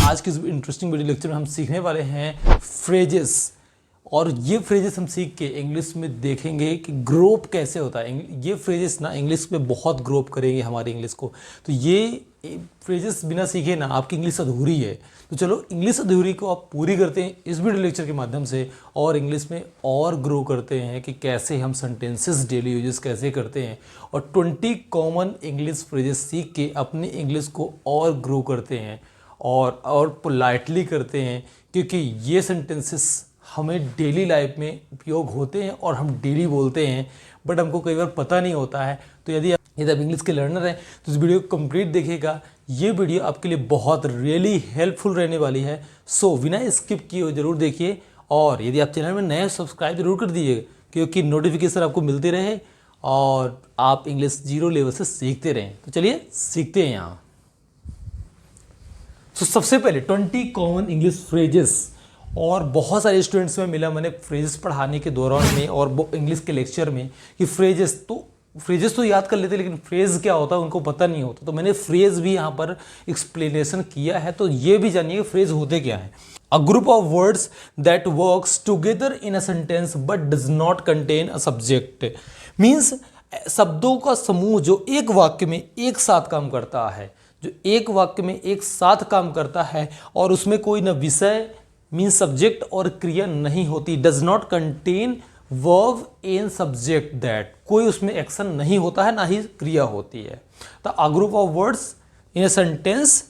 आज के इस इंटरेस्टिंग वीडियो लेक्चर में हम सीखने वाले हैं फ्रेजेस, और ये फ्रेजेस हम सीख के इंग्लिश में देखेंगे कि ग्रोप कैसे होता है। ये फ्रेजेस ना इंग्लिश में बहुत ग्रोप करेंगे हमारी इंग्लिश को। तो ये फ्रेजेस बिना सीखे ना आपकी इंग्लिश अधूरी है। तो चलो इंग्लिश अधूरी को आप पूरी करते हैं इस वीडियो लेक्चर के माध्यम से, और इंग्लिश में और ग्रो करते हैं कि कैसे हम सेंटेंसेस डेली यूजेस कैसे करते हैं, और 20 कॉमन इंग्लिश फ्रेजेस सीख के अपनी इंग्लिश को और ग्रो करते हैं और पोलाइटली करते हैं, क्योंकि ये सेंटेंसेस हमें डेली लाइफ में उपयोग होते हैं और हम डेली बोलते हैं, बट हमको कई बार पता नहीं होता है। तो यदि आप इंग्लिश के लर्नर हैं तो इस वीडियो को कंप्लीट देखिएगा। ये वीडियो आपके लिए बहुत रियली हेल्पफुल रहने वाली है। सो बिना स्किप किए जरूर देखिए, और यदि आप चैनल में नए सब्सक्राइब जरूर कर दीजिएगा, क्योंकि नोटिफिकेशन आपको मिलते रहे और आप इंग्लिश 0 लेवल से सीखते रहें। तो चलिए सीखते हैं यहाँ। तो सबसे पहले 20 कॉमन इंग्लिश फ्रेजेस, और बहुत सारे स्टूडेंट्स में मिला मैंने फ्रेजेस पढ़ाने के दौरान में और इंग्लिश के लेक्चर में कि फ्रेजेस तो याद कर लेते, लेकिन फ्रेज क्या होता है उनको पता नहीं होता। तो मैंने फ्रेज भी यहाँ पर एक्सप्लेनेशन किया है, तो ये भी जानिए फ्रेज होते क्या है। A group of words that works together in a sentence but does not contain a subject. Means शब्दों का समूह जो एक वाक्य में एक साथ काम करता है, जो एक वाक्य में एक साथ काम करता है और उसमें कोई न विषय मीन्स सब्जेक्ट और क्रिया नहीं होती। Does not contain verb in subject that, कोई उसमें एक्शन नहीं होता है, ना ही क्रिया होती है। तो a group of words in a sentence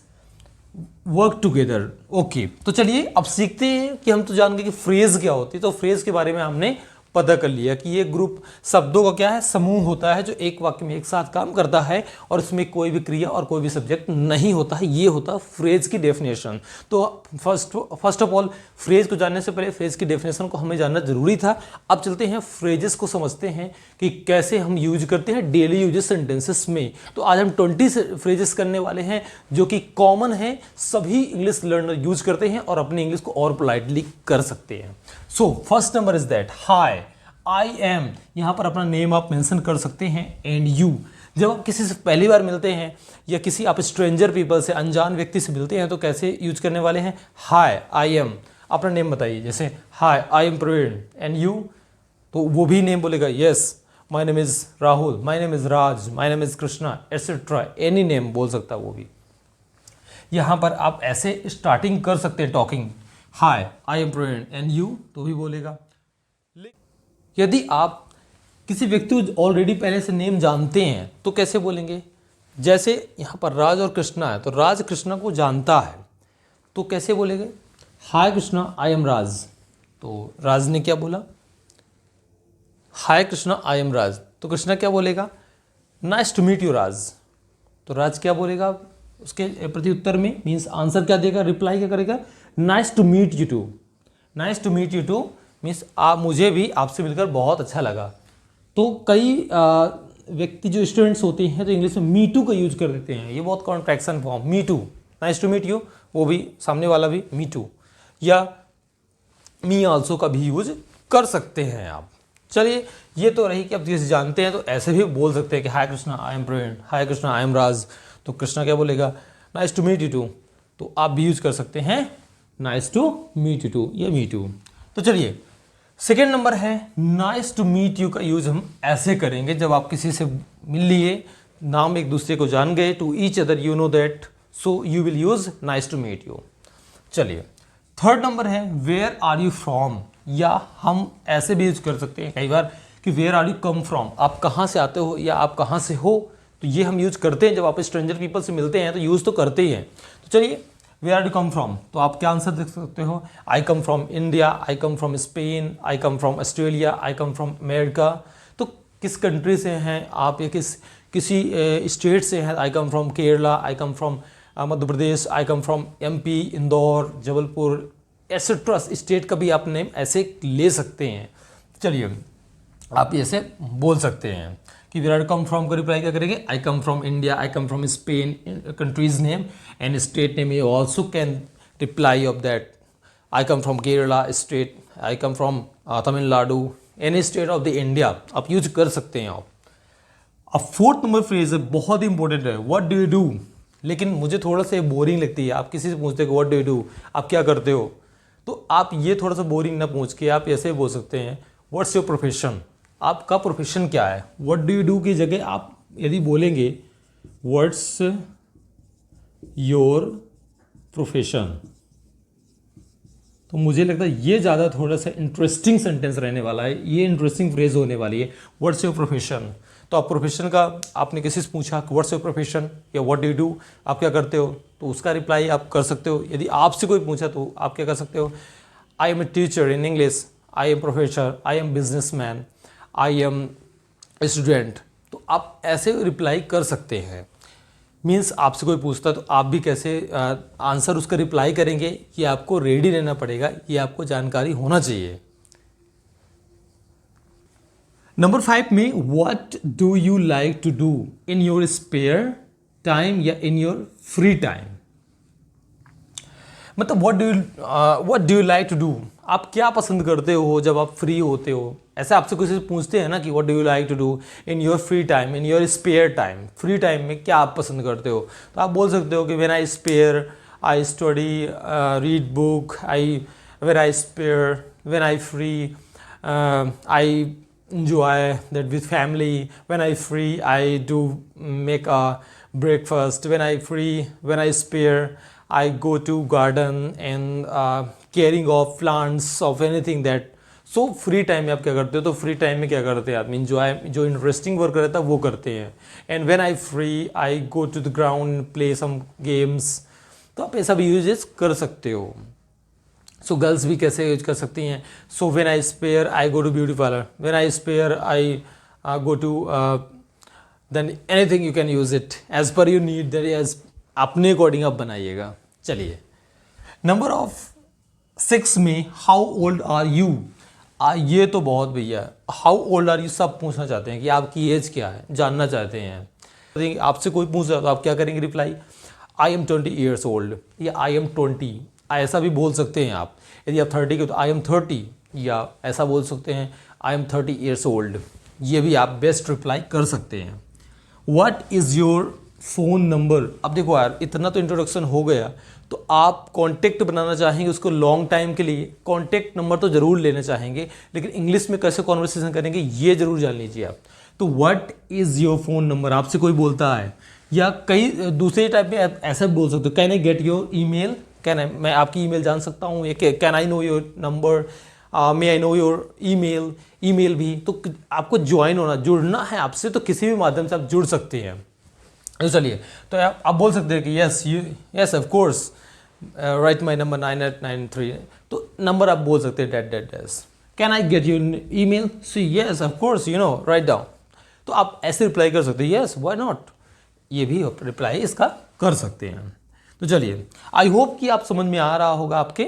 work together. Okay, तो चलिए अब सीखते हैं कि हम तो जान गए कि फ्रेज क्या होती है। तो फ्रेज के बारे में हमने पता कर लिया कि ये ग्रुप शब्दों का क्या है, समूह होता है जो एक वाक्य में एक साथ काम करता है और इसमें कोई भी क्रिया और कोई भी सब्जेक्ट नहीं होता है। ये होता है फ्रेज की डेफिनेशन। तो फर्स्ट ऑफ ऑल फ्रेज को जानने से पहले फ्रेज की डेफिनेशन को हमें जानना जरूरी था। अब चलते हैं फ्रेजेस को समझते हैं कि कैसे हम यूज करते हैं डेली यूजेस सेंटेंसेस में। तो आज हम 20 फ्रेजेस करने वाले हैं जो कि कॉमन है, सभी इंग्लिश लर्नर यूज करते हैं और अपनी इंग्लिश को और पोलाइटली कर सकते हैं। So first number is that hi, I M. यहां पर अपना नेम आप मेंशन कर सकते हैं, एंड यू। जब आप किसी से पहली बार मिलते हैं या किसी आप स्ट्रेंजर पीपल से, अनजान व्यक्ति से मिलते हैं, तो कैसे यूज करने वाले हैं, हाय आई एम। अपना नेम बताइए, जैसे hi I am Praveen, and you, तो वो भी नेम बोलेगा, yes my name is Rahul, my name is Raj, my name is Krishna, etcetera, any name बोल सकता है वो भी। यहां पर आप ऐसे स्टार्टिंग कर सकते हैं talking, hi I am Praveen and you, तो भी बोलेगा। यदि आप किसी व्यक्ति को ऑलरेडी पहले से नेम जानते हैं तो कैसे बोलेंगे, जैसे यहाँ पर राज और कृष्णा है, तो राज कृष्णा को जानता है, तो कैसे बोलेंगे, हाय कृष्णा आई एम राज। तो राज ने क्या बोला, हाय कृष्णा आई एम राज। तो कृष्णा क्या बोलेगा, नाइस टू मीट यू राज। तो राज क्या बोलेगा उसके प्रति उत्तर में, मीन्स आंसर क्या देगा, रिप्लाई क्या करेगा, nice to meet you too. Nice to meet you too means मुझे भी आपसे मिलकर बहुत अच्छा लगा। तो कई व्यक्ति जो स्टूडेंट्स होते हैं तो इंग्लिश में मी टू का यूज कर देते हैं। ये बहुत contraction form, me too, nice to meet you, वो भी सामने वाला भी मी टू, या मी आल्सो का भी यूज कर सकते हैं आप। चलिए ये तो रही कि आप जिसे जानते हैं तो ऐसे भी बोल सकते हैं कि hi Krishna I am Praveen, hi Krishna I am Raj. तो कृष्णा क्या बोलेगा, nice to meet you too. तो आप भी यूज कर सकते हैं nice to meet you too या मी टू। तो चलिए सेकेंड नंबर है नाइस टू मीट यू का यूज हम ऐसे करेंगे जब आप किसी से मिल लिए, नाम एक दूसरे को जान गए, to each other you know that, so you will use nice to meet you. चलिए थर्ड नंबर है वेयर आर यू फ्रॉम, या हम ऐसे भी यूज कर सकते हैं कई बार कि where are you come from, आप कहाँ से आते हो या आप कहाँ से हो। तो ये हम यूज करते हैं जब आप स्ट्रेंजर पीपल से मिलते हैं, तो यूज तो करते ही हैं। तो चलिए where are you come from, तो आप क्या आंसर देख सकते हो, I come from India, I come from Spain, I come from Australia, I come from America. तो किस कंट्री से हैं आप या किसी स्टेट से हैं, I come from Kerala, I come from Madhya Pradesh, I come from MP, Indore, Jabalpur, etcetera. State का भी आप नेम ऐसे ले सकते हैं। चलिए आप ऐसे बोल सकते हैं कि वेयर आर कम फ्रॉम का रिप्लाई क्या करेंगे, I come from India, I come from Spain, countries name and state name. You also can reply of that, I come from Kerala state, I come from Tamil Nadu, any state of the India आप use कर सकते हैं आप। अब fourth number phrase है, बहुत ही important है, what do you do, लेकिन मुझे थोड़ा सा बोरिंग लगती है। आप किसी से पूछते हो व्हाट डू यू डू, आप क्या करते हो, तो आप ये थोड़ा सा बोरिंग ना पूछ के आप ऐसे बोल सकते हैं व्हाट्स योर प्रोफेशन, आपका प्रोफेशन क्या है। व्हाट डू यू डू की जगह आप यदि बोलेंगे व्हाट्स योर प्रोफेशन, तो मुझे लगता है ये ज़्यादा थोड़ा सा इंटरेस्टिंग सेंटेंस रहने वाला है, ये इंटरेस्टिंग फ्रेज होने वाली है। व्हाट्स योर प्रोफेशन, तो आप प्रोफेशन का आपने किसी से पूछा व्हाट्स योर प्रोफेशन या व्हाट डू यू डू, आप क्या करते हो, तो उसका रिप्लाई आप कर सकते हो। यदि आपसे कोई पूछा तो आप क्या कर सकते हो, I am a teacher in English, I am professor, I am businessman, I am student, तो आप ऐसे रिप्लाई कर सकते हैं। मीन्स आपसे कोई पूछता है तो आप भी कैसे आंसर उसका रिप्लाई करेंगे, ये आपको रेडी रहना पड़ेगा, ये आपको जानकारी होना चाहिए। नंबर 5 में what do you like to do in your spare time या इन योर फ्री टाइम, मतलब what do you like to do, आप क्या पसंद करते हो जब आप फ्री होते हो। ऐसे आपसे किसी से पूछते हैं ना कि what do you like to do in your free time, in your spare time, free time में क्या आप पसंद करते हो, तो आप बोल सकते हो कि when I spare I study read book, when I spare when I free I enjoy that with family, when I free I do make a breakfast, when I spare I go to garden and caring of plants of anything that, so free time में आप क्या करते हो, तो free time में क्या करते हैं आप इंजॉय, जो इंटरेस्टिंग वर्क रहता है वो करते हैं। And when I free I go to the ground play some games, तो आप ऐसा भी यूजेस कर सकते हो। सो गर्ल्स भी कैसे यूज कर सकती हैं, so when I spare I go to beauty parlour, when I spare I go to, then anything you can use it as per you need, that as अपने according आप बनाइएगा। चलिए number of 6 में how old are you, ये तो बहुत भैया how old are you सब पूछना चाहते हैं कि आपकी एज क्या है, जानना चाहते हैं। आपसे कोई पूछ रहा है तो आप क्या करेंगे reply, I am 20 years old या आई एम 20, ऐसा भी बोल सकते हैं आप। यदि आप 30 के तो आई एम 30, या ऐसा बोल सकते हैं आई एम 30 ईयर्स ओल्ड, ये भी आप बेस्ट रिप्लाई कर सकते हैं। What is your phone number, अब देखो यार इतना तो इंट्रोडक्शन हो गया, तो आप कॉन्टैक्ट बनाना चाहेंगे उसको लॉन्ग टाइम के लिए, कॉन्टैक्ट नंबर तो ज़रूर लेना चाहेंगे, लेकिन इंग्लिश में कैसे कॉन्वर्सेशन करेंगे ये ज़रूर जान लीजिए आप। तो what is your phone number, आपसे कोई बोलता है, या कई दूसरे टाइप में ऐसा बोल सकते हो, can I get your email, मैं आपकी ईमेल जान सकता हूँ, ये can I know your number, may I know your email भी। तो आपको ज्वाइन होना, जुड़ना है आपसे, तो किसी भी माध्यम से आप जुड़ सकते हैं। तो चलिए, तो आप बोल सकते हैं कि yes of course right my number 9893, तो नंबर आप बोल सकते हैं date can I get your email, so yes of course you know write down, तो आप ऐसे रिप्लाई कर सकते हैं यस व्हाई नॉट, ये भी रिप्लाई इसका कर सकते हैं। तो चलिए आई होप कि आप समझ में आ रहा होगा आपके।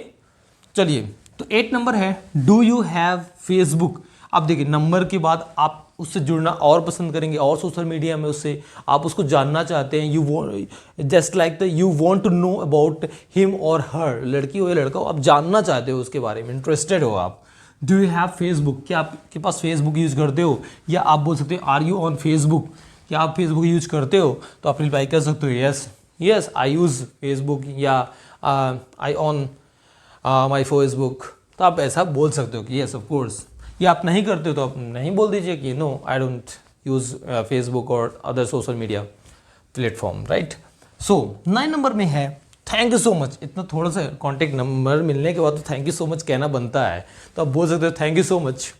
चलिए तो 8 नंबर है डू यू हैव फेसबुक। अब देखिए नंबर के बाद आप उससे जुड़ना और पसंद करेंगे, और सोशल मीडिया में उससे आप उसको जानना चाहते हैं, you just like the you want to know about him और हर, लड़की हो या लड़का हो, आप जानना चाहते हो उसके बारे में, इंटरेस्टेड हो आप। डू यू हैव फेसबुक, क्या आपके पास फेसबुक यूज़ करते हो, या आप बोल सकते हो आर यू ऑन फेसबुक, क्या आप फेसबुक यूज करते हो, तो आप रिप्लाई कर सकते हो यस आई यूज़ फेसबुक, या आई ऑन माई फेसबुक, तो आप ऐसा बोल सकते हो कि यस ऑफ कोर्स। या आप नहीं करते हो तो आप नहीं बोल दीजिए कि no I don't use Facebook और other social media platform, right. So 9 number में है थैंक यू सो मच। इतना थोड़ा सा कॉन्टेक्ट नंबर मिलने के बाद तो थैंक यू सो मच कहना बनता है, तो आप बोल सकते हो थैंक यू सो मच।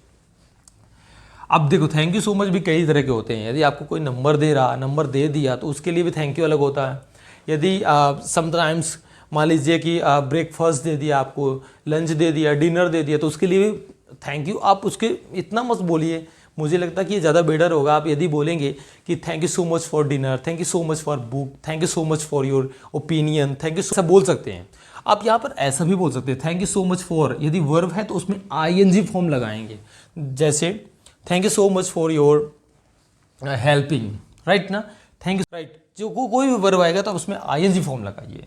अब देखो थैंक यू सो मच भी कई तरह के होते हैं, यदि आपको कोई नंबर नंबर दे दिया तो उसके लिए भी थैंक यू अलग होता है। यदि समटाइम्स मान लीजिए कि ब्रेकफास्ट दे दिया, आपको लंच दे दिया, डिनर दे दिया, तो उसके लिए भी थैंक यू आप उसके इतना मत बोलिए, मुझे लगता है कि ये ज़्यादा बेटर होगा आप यदि बोलेंगे कि thank you so much for dinner, thank you so much for book, thank you so much for your opinion, thank you, ऐसा बोल सकते हैं आप। यहाँ पर ऐसा भी बोल सकते हैं thank you so much for, यदि वर्ब है तो उसमें आईएनजी फॉर्म लगाएंगे, जैसे thank you so much for your helping, right ना, थैंक यू, राइट। जो कोई भी वर्ब आएगा तो उसमें आईएनजी फॉर्म लगाइए।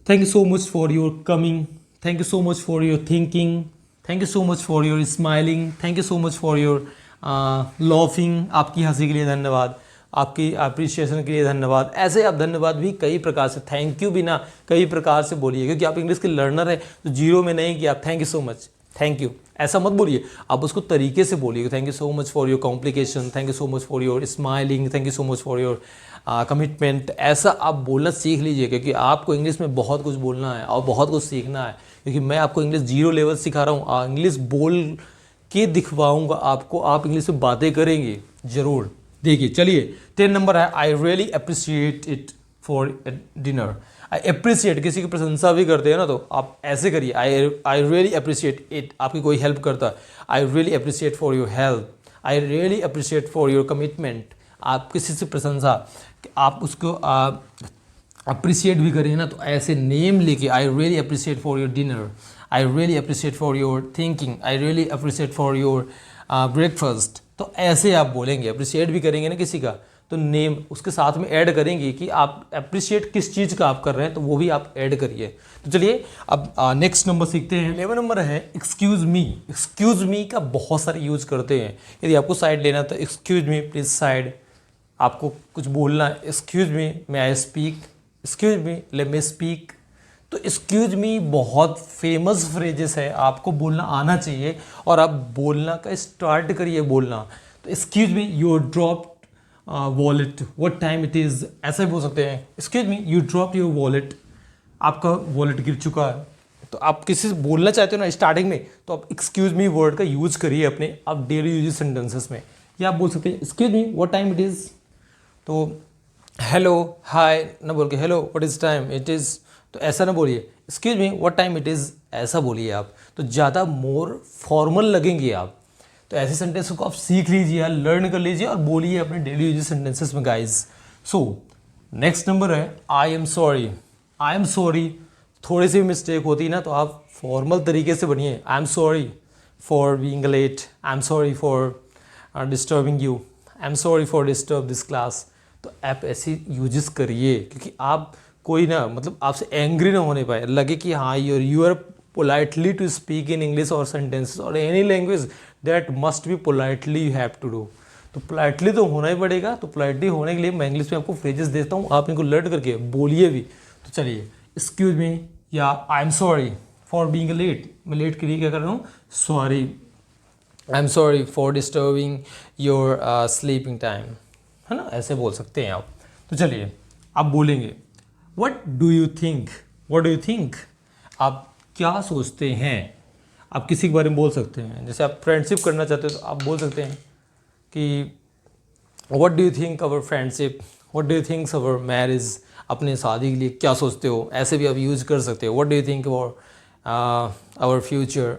Thank you so much for your coming, thank you so much for your thinking, thank you so much for your smiling, thank you so much for your laughing, आपकी हंसी के लिए धन्यवाद। आपकी अप्रिसिएशन के लिए धन्यवाद। ऐसे आप धन्यवाद भी कई प्रकार से, थैंक यू भी ना कई प्रकार से बोलिए, क्योंकि आप इंग्लिश के लर्नर हैं तो जीरो में नहीं कि आप thank you so much, thank you ऐसा मत बोलिए, आप उसको तरीके से बोलिए। Thank you so much for your complication, thank you so much for your smiling, thank you so much for your commitment. ऐसा आप बोलना सीख लीजिए, क्योंकि आपको इंग्लिश में बहुत कुछ बोलना है और बहुत कुछ सीखना है। क्योंकि मैं आपको इंग्लिश जीरो लेवल सिखा रहा हूँ, इंग्लिश बोल के दिखवाऊंगा आपको, आप इंग्लिश में बातें करेंगे ज़रूर। देखिए चलिए 10 नंबर है, I really appreciate it for dinner. I appreciate, किसी की प्रशंसा भी करते हैं ना तो आप ऐसे करिए, आई रियली अप्रिशिएट इट, आपकी कोई हेल्प करता है, I really appreciate for your help, I really appreciate for your commitment. आप किसी से प्रशंसा, आप उसको अप्रिशिएट भी करें ना तो ऐसे नेम लेके, I really appreciate for your dinner, I really appreciate for your thinking, I really appreciate for your breakfast. तो ऐसे आप बोलेंगे, अप्रिशिएट भी करेंगे ना किसी का तो नेम उसके साथ में ऐड करेंगे कि आप अप्रिशिएट किस चीज़ का आप कर रहे हैं, तो वो भी आप ऐड करिए। तो चलिए अब नेक्स्ट नंबर सीखते हैं। 11 नंबर है एक्सक्यूज़ मी। एक्सक्यूज़ मी का बहुत सारे यूज़ करते हैं। यदि आपको साइड लेना तो एक्सक्यूज़ मी प्लीज़ साइड, आपको कुछ बोलना है, excuse me may I speak, excuse me let me speak. तो एक्सक्यूज़ मी बहुत फेमस फ्रेजेस है, आपको बोलना आना चाहिए और आप बोलना का स्टार्ट करिए बोलना। तो excuse me you drop wallet, what time it is, ऐसा भी बोल सकते हैं। Excuse me you drop your wallet, आपका वॉलेट गिर चुका है। तो आप किसी से बोलना चाहते हो ना स्टार्टिंग में, तो आप एक्सक्यूज़ मी वर्ड का यूज़ करिए अपने आप डेली यूज सेंटेंसेस में। या आप बोल सकते हैं excuse me what time it is, तो हेलो हाय ना बोल के hello what is time it is, तो ऐसा ना बोलिए, excuse me what time it is, ऐसा बोलिए आप, तो ज़्यादा मोर फॉर्मल लगेंगे आप। तो ऐसे सेंटेंस को आप सीख लीजिए, लर्न कर लीजिए और बोलिए अपने डेली यूज सेंटेंसेस में गाइज। सो नेक्स्ट नंबर है आई am sorry. I am sorry, थोड़ी सी भी मिस्टेक होती है ना तो आप फॉर्मल तरीके से बनिए, I am sorry for being late, I am sorry for disturbing you, I am sorry for disturb this class. तो आप ऐसी यूजेस करिए, क्योंकि आप कोई ना मतलब आपसे एंग्री ना होने पाए, लगे कि हाँ you are politely to speak in English और सेंटेंसेस और any language that must be politely you have to do. तो पोलाइटली तो होना ही पड़ेगा। तो पोलाइटली होने के लिए मैं इंग्लिश में आपको फ्रेजेस देता हूँ, आप इनको लर्न करके बोलिए भी। तो चलिए एक्सक्यूज मी या I am sorry for being late, मैं लेट के लिए क्या कर रहा हूँ, sorry, I am sorry for disturbing your sleeping time, है ना, ऐसे बोल सकते हैं आप। तो चलिए आप बोलेंगे what do you think, what do you think, आप क्या सोचते हैं। आप किसी के बारे में बोल सकते हैं, जैसे आप फ्रेंडशिप करना चाहते हो तो आप बोल सकते हैं कि what do you think our friendship, what do you think our marriage, अपने शादी के लिए क्या सोचते हो, ऐसे भी आप यूज कर सकते हो। What do you think our our future,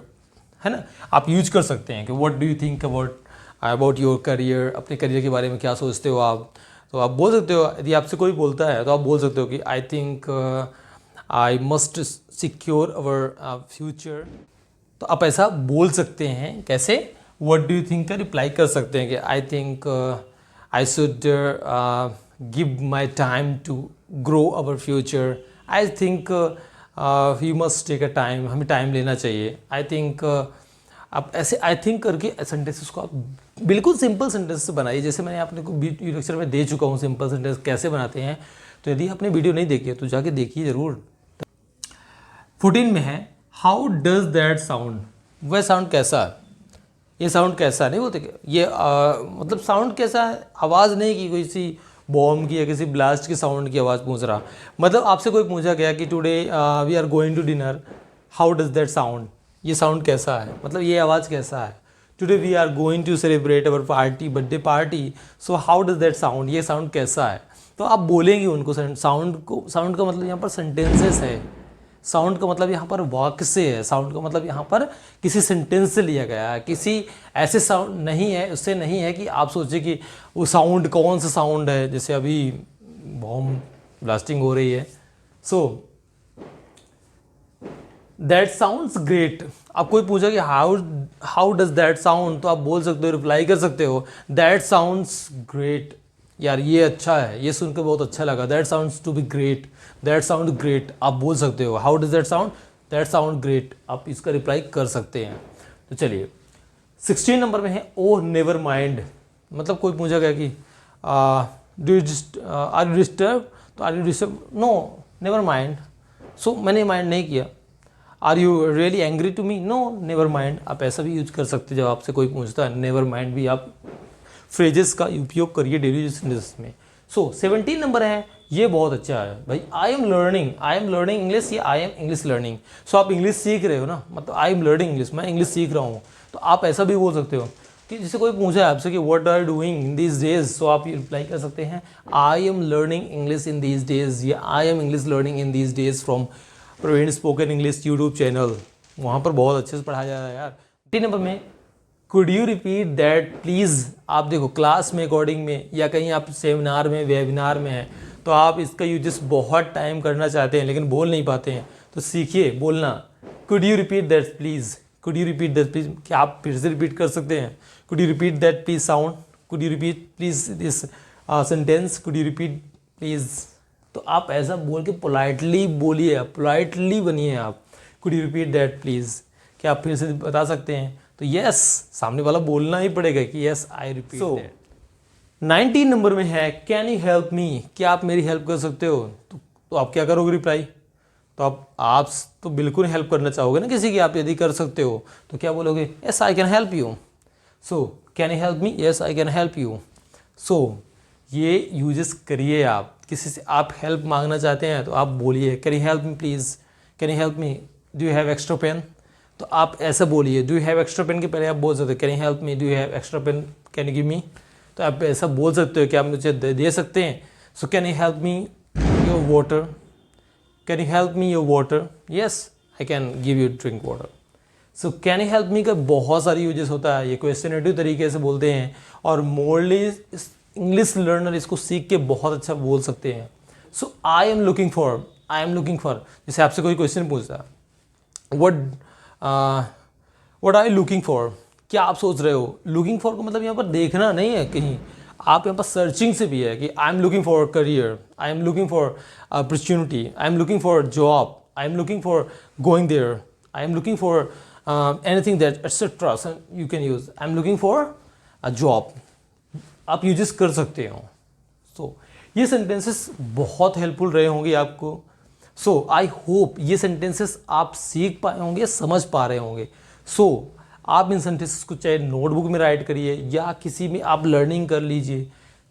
है ना, आप यूज कर सकते हैं कि what do you think about your career, अपने करियर के बारे में क्या सोचते हो आप। तो आप बोल सकते हो, यदि आपसे कोई बोलता है तो आप बोल सकते हो कि I think I must secure our future. तो आप ऐसा बोल सकते हैं, कैसे, व्हाट डू यू थिंक का रिप्लाई कर सकते हैं कि I think I should give my time to grow our future, I think you must take a time, हमें टाइम लेना चाहिए, आई थिंक आप ऐसे आई थिंक करके सेंटेंसेस को आप बिल्कुल सिंपल सेंटेंस से बनाइए। जैसे मैंने आपने को वीडियो लेक्चर में दे चुका हूँ सिंपल सेंटेंस कैसे बनाते हैं। तो यदि आपने वीडियो नहीं देखी है तो जाके देखिए ज़रूर। 14 में है हाउ डज दैट साउंड, वह साउंड कैसा है, ये साउंड कैसा नहीं बोलते, ये मतलब साउंड कैसा है, आवाज़ नहीं की कोई सी बॉम्ब की या किसी ब्लास्ट की साउंड की आवाज़ पूछ रहा। मतलब आपसे कोई पूछा गया कि today we are going to dinner, how does that sound, ये साउंड कैसा है, मतलब ये आवाज़ कैसा है। Today we are going to celebrate our party, birthday party, so how does that sound, ये साउंड कैसा है। तो आप बोलेंगे उनको साउंड को, साउंड का मतलब यहाँ पर सेंटेंसेस है, साउंड का मतलब यहाँ पर वाक्य से है, साउंड का मतलब यहाँ पर किसी सेंटेंस से लिया गया है, किसी ऐसे साउंड नहीं है, उससे नहीं है कि आप सोचिए कि वो साउंड कौन सा साउंड है, जैसे अभी बॉम्ब ब्लास्टिंग हो रही है। सो दैट साउंड्स ग्रेट, आप कोई पूछा कि हाउ डज दैट साउंड, तो आप बोल सकते हो, रिप्लाई कर सकते हो दैट साउंड्स ग्रेट, यार ये अच्छा है, ये सुनकर बहुत अच्छा लगा, that sounds to be great, that sound great, आप बोल सकते हो। How does that sound, that sound great, आप इसका रिप्लाई कर सकते हैं। तो चलिए 16 नंबर में है ओ नेवर माइंड, मतलब कोई पूछा गया कि आर यू डिस्टर्ब, तो are you disturb, no never mind, so मैंने माइंड नहीं किया। Are you really angry to me, no never mind, आप ऐसा भी यूज कर सकते हैं जब आपसे कोई पूछता है, नेवर माइंड भी आप फ्रेजेस का उपयोग करिए डेली सेंटेंसेस में। सो 17 नंबर है, ये बहुत अच्छा है भाई, आई एम लर्निंग इंग्लिश, या आई एम इंग्लिश लर्निंग। सो आप इंग्लिश सीख रहे हो ना, मतलब आई एम लर्निंग इंग्लिश, मैं इंग्लिश सीख रहा हूँ। तो आप ऐसा भी बोल सकते हो कि जैसे कोई पूछा है आपसे कि what are you doing in these days, so आप रिप्लाई कर सकते हैं I am learning English in these days, या I am English learning in these days from Praveen spoken English YouTube channel. वहाँ पर बहुत अच्छे से पढ़ाया जा रहा है यार। 3 नंबर में could you repeat that please. आप देखो क्लास में, अकॉर्डिंग में, या कहीं आप सेमिनार में, वेबिनार में हैं, तो आप इसका यूजेस बहुत टाइम करना चाहते हैं लेकिन बोल नहीं पाते हैं, तो सीखिए बोलना। Could you repeat that please, could you repeat that please, क्या आप फिर से रिपीट कर सकते हैं? Could you repeat that please sound, could you repeat please this sentence, could you repeat please. तो आप ऐसा बोल के पोलाइटली बोलिए, पोलाइटली बनिए आप। Could you repeat that please, क्या आप फिर से बता सकते हैं? तो यस, सामने वाला बोलना ही पड़ेगा कि yes I repeat that. 19 number में है कैन यू हेल्प मी, क्या आप मेरी हेल्प कर सकते हो? तो आप क्या करोगे रिप्लाई? तो आप तो बिल्कुल हेल्प करना चाहोगे ना किसी की, आप यदि कर सकते हो तो क्या बोलोगे? Yes I can help you. So can you help me, yes I can help you. So ये यूजेस करिए आप। किसी से आप हेल्प मांगना चाहते हैं तो आप बोलिए can you help me please, can you help me, do you have extra pen, तो आप ऐसा बोलिए। Do you have extra pen के पहले आप बोल सकते हो can you help me, do you have extra pen, can you give me, तो आप ऐसा बोल सकते हो कि आप मुझे दे सकते हैं। सो can you help me your water, can you help me your water, yes I can give you drink water. So can you help मी का बहुत सारी यूजेस होता है, ये क्वेश्चनेटिव तरीके से बोलते हैं, और मोरली इंग्लिश लर्नर इसको सीख के बहुत अच्छा बोल सकते हैं। So I am looking for, जैसे आपसे कोई क्वेश्चन पूछता है what are you looking for, क्या आप सोच रहे हो? लुकिंग फॉर का मतलब यहाँ पर देखना नहीं है कहीं, आप यहाँ पर सर्चिंग से भी है कि I am looking for career, I am looking for opportunity, I am looking for job, I am looking for going there, I am looking for anything that etcetera, you can use I am looking for a job, आप uses कर सकते हो। सो ये sentences बहुत helpful रहे होंगे आपको। सो I hope ये सेंटेंसेस आप सीख पाए होंगे, समझ पा रहे होंगे। सो आप इन सेंटेंसेस को चाहे नोटबुक में राइट करिए या किसी में आप लर्निंग कर लीजिए,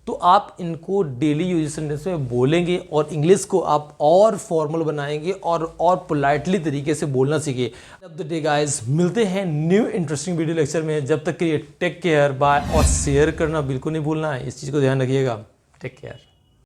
तो आप इनको डेली यूज सेंटेंस में बोलेंगे और इंग्लिश को आप और फॉर्मल बनाएंगे और पोलाइटली तरीके से बोलना सीखिए। अब द डे गाइस, मिलते हैं न्यू इंटरेस्टिंग वीडियो लेक्चर में। जब तक के लिए टेक केयर, बाय, और शेयर करना बिल्कुल नहीं भूलना है, इस चीज़ को ध्यान रखिएगा। Take care.